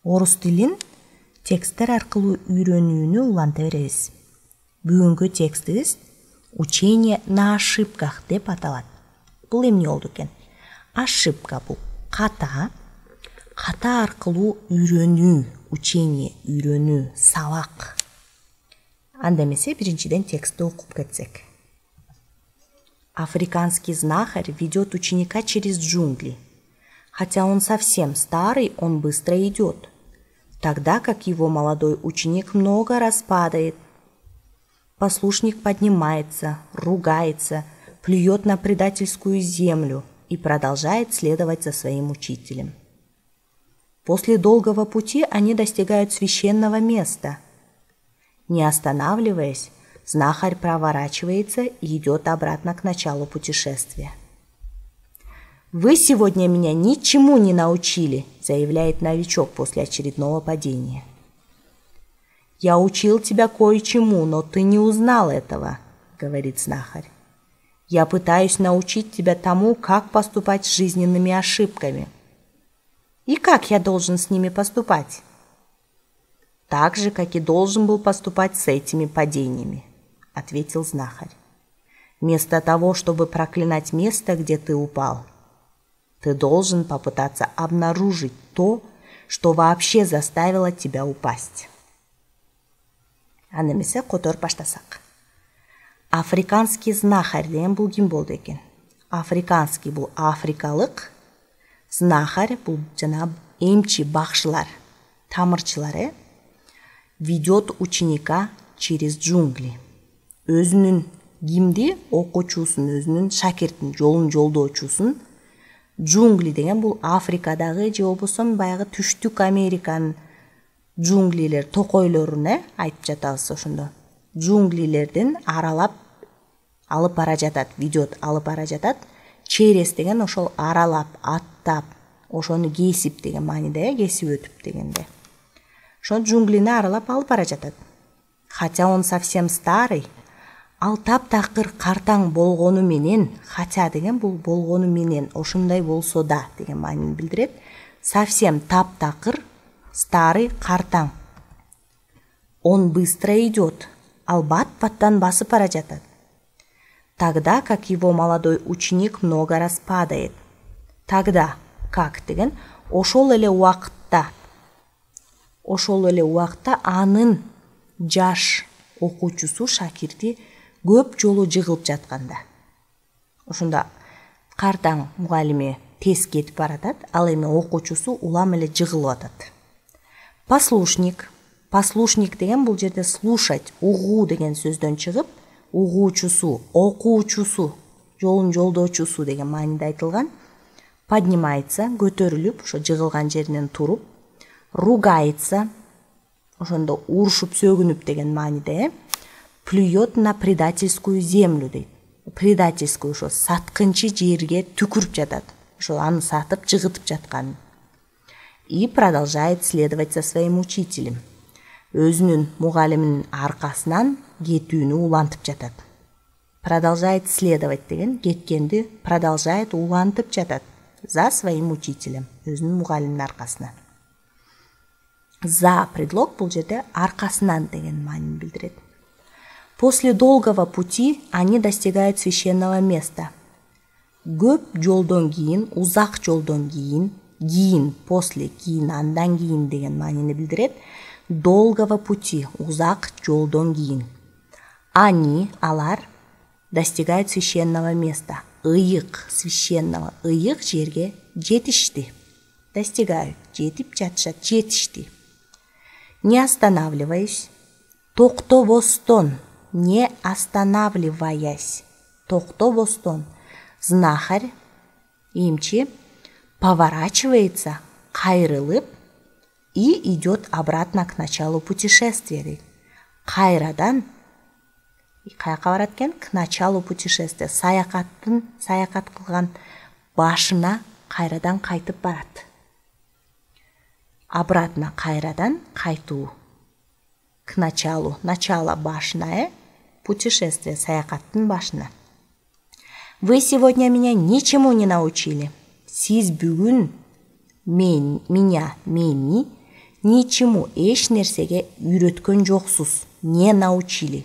Орус тилин тексттер аркылуу үйрөнүүнү уланта беребиз. Бүгүнкү текстибиз учение на ошибках деп аталат. Бул эмне болду экен? Ошибка бул ката аркылуу үйрөнүү, учение, үйрөнүү, сабак. Анда эмесе биринчиден текстти окуп кетсек. Африканский знахарь ведет ученика через джунгли. Хотя он совсем старый, он быстро идет, тогда как его молодой ученик много раз падает. Послушник поднимается, ругается, плюет на предательскую землю и продолжает следовать за своим учителем. После долгого пути они достигают священного места. Не останавливаясь, знахарь проворачивается и идет обратно к началу путешествия. «Вы сегодня меня ничему не научили», — заявляет новичок после очередного падения. «Я учил тебя кое-чему, но ты не узнал этого», — говорит знахарь. «Я пытаюсь научить тебя тому, как поступать с жизненными ошибками». «И как я должен с ними поступать?» «Так же, как и должен был поступать с этими падениями», — ответил знахарь. «Вместо того, чтобы проклинать место, где ты упал, ты должен попытаться обнаружить то, что вообще заставило тебя упасть». Аны эмесе котор баштасак. Африканский знахарь деген бул ким болду экен? Африканский бул африкалык, знахарь бул жана эмчи, бакшылар, тамырчылар, ведет ученика через джунгли. Өзүнүн кимди? Окуучусун, өзүнүн шакиртин, жолун жолдоочусун. Джунгли деген бул Африкадагы же болбосо баягы Түштүк Американын джунглилер, токойлорун айтып жатабыз ошондо. Джунглилерден аралап алып бара жатат, ведет алып бара жатат. Через деген ошол аралап, аттап, ошону кесип деген мааниде, кесип өтүп дегенде. Ошо джунглини аралап алып бара жатат. Хотя он совсем старый, ал таптакыр картаң болгону менен, хотя деген бул болгону менен, ошондой болсо да деген маанини билдирет. Совсем таптакыр, старый, картаң. Он быстро идет, ал бат-баттан басып бара жатат. Тогда как его молодой ученик много раз падает. Тогда как деген ошол эле убакытта анын жаш окуучусу, шакирти көп жолу жыгылып жатканда. Ошондо картаң мугалими тез кетип баратат, ал эми окуучусу улам эле жыгылып атат. Послушник деген бул жерде слушать, угуу деген сөздөн чыгып, угуучусу, окуучусу, жолун жолдоочусу деген мааниде айтылган. Поднимается, көтөрүлүп, ошо жыгылган жеринен туруп, ругается, ошондо урушуп сөгүнүп деген мааниде, плюет на предательскую землю дейт. Предательскую ошо саткынчы жерге түкүрүп жатат. Ошо аны сатып жыгытып жаткан. И продолжает следовать за своим учителем. Өзүнүн мугалиминин аркасынан кетүүнү улантып жатат. Продолжает следовать деген кеткенди продолжает улантып жатат за своим учителем, өзүнүн мугалиминин аркасынан. За предлог бул жерде аркасынан деген маанини билдирет. После долгого пути они достигают священного места. Көп жолдон кийин, узак жолдон кийин, после, кийин, андан кийин деген маанини билдирет. Долгого пути, узак жолдон кийин. Они, алар, достигают священного места. Ыйык, священного, ыйык жерге жетишти. Достигают, жетип жатышат, жетишти. Не останавливаясь, токтобостон, не останавливаясь, токтобостон, знахарь, эмчи, поворачивается, кайрылып, и идет обратно к началу путешествия. Кайрадан, каяка барат экен? К началу путешествия. Саякат кылган башына кайрадан кайтып барат. Обратно кайрадан кайтуу. К началу, начало башына, путешествие, саякаттын башына. Вы сегодня меня ничему не научили. Сиз бүгүн мени Ничему, эч нерсеге үйрөткөн жоксуз. Не научили.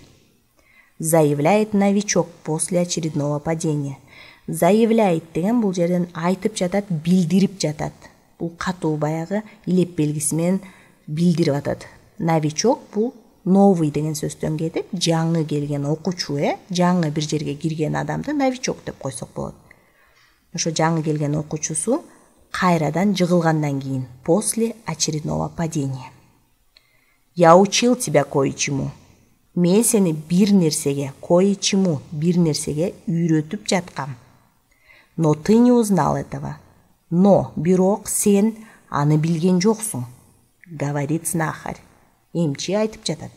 Заявляет новичок после очередного падения. Заявляет деген бул жерден айтып жатат, билдирип жатат. Бул катуу баягы илеп белгиси менен билдирип атат. Новичок бул новый деген сөздөн кетип, жаңы келген окуучу, жаңы бир жерге кирген адамды новичок деп койсок болот. Ошо жаңы келген окуучусу кайрадан жыгылгандан кийин, после очередного падения. Я учил тебя кое-чему. Мен сени бир нерсеге, кое-чему, бир нерсеге үйрөтүп жаткам. Но ты не узнал этого. Но, бирок сен аны билген жоксуң, говорит знахарь. Эмчи айтып жатат.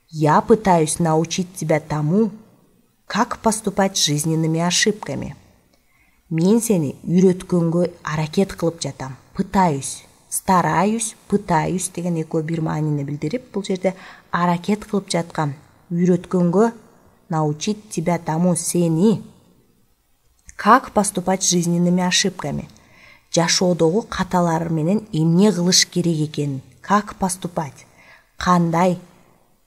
Я пытаюсь научить тебя тому, как поступать с жизненными ошибками. Мен сени үйрөткөнгө аракет кылып жатам. Пытаюсь, стараюсь, пытаюсь деген экөө бир маанини билдирип, бул жерде аракет кылып жаткам. Үйрөткөнгө, научить тебя тому, сени, как поступать с жизненными ошибками. Жашоодогу каталар менен эмне кылыш керек экенин. Как поступать? Кандай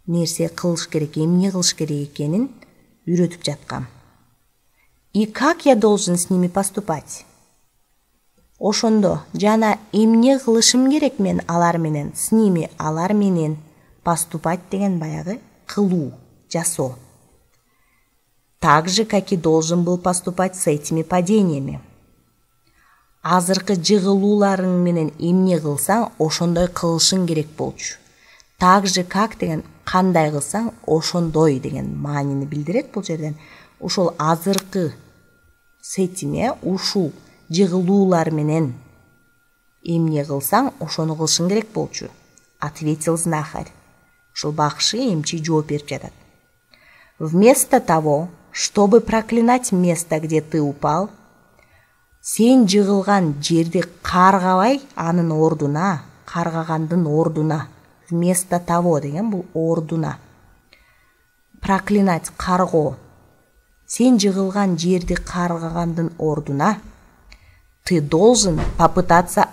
нерсе кылыш керек, эмне кылыш керек экенин үйрөтүп жаткам. И как я должен с ними поступать? Ошондо жана эмне кылышым керек мен алар менен, с ними алар менен, поступать деген баягы кылуу, жасоо. Так же, как и должен был поступать с этими падениями. Азыркы жыгылууларың менен эмне кылсаң, ошондой кылышың керек болчу. Так же, как деген кандай кылсаң, ошондой деген маанини билдирет бул жерден. Ошол азыркы с этими, ушул жыгылуулар менен эмне кылсаң, ошону кылышың керек болчу, ответил знахарь. Ушул бакшы эмчи жооп берип жатат. Вместо того, чтобы проклинать место, где ты упал, сен жыгылган жерди каргабай, анын ордуна, каргагандын ордуна, вместо того деген бул ордуна. Проклинать, каргоо. Сен жыгылган жерди каргагандын ордуна, ты должен попытаться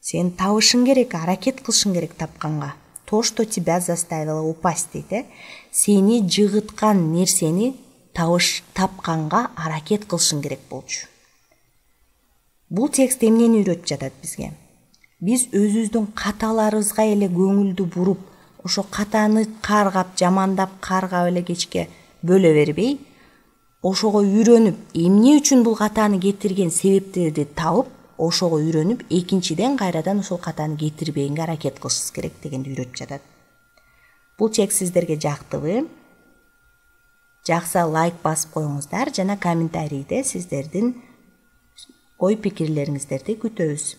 сен табышың керек, аракет кылышың керек тапканга. То, что тебя заставило упасть дейт, сени жыгыткан нерсени тапканга аракет кылышың керек болчу. Бул текст эмнени үйрөтүп жатат бизге? Биз өзүбүздүн каталарыбызга эле көңүлдү буруп, ошо катаны каргап, жамандап каргап эле кечке бөлө бербей, ошого үйрөнүп, эмне үчүн бул катаны кетирген себептерди табып, ошого үйрөнүп, экинчиден кайрадан ошол катаны кетирбегенге аракет кылышыбыз керек дегенди үйрөтүп жатат. Бул текст сиздерге жактыбы? Жакса лайк басып коюңуздар жана комментарийде сиздердин ой пикирлериңиздерди күтөбүз.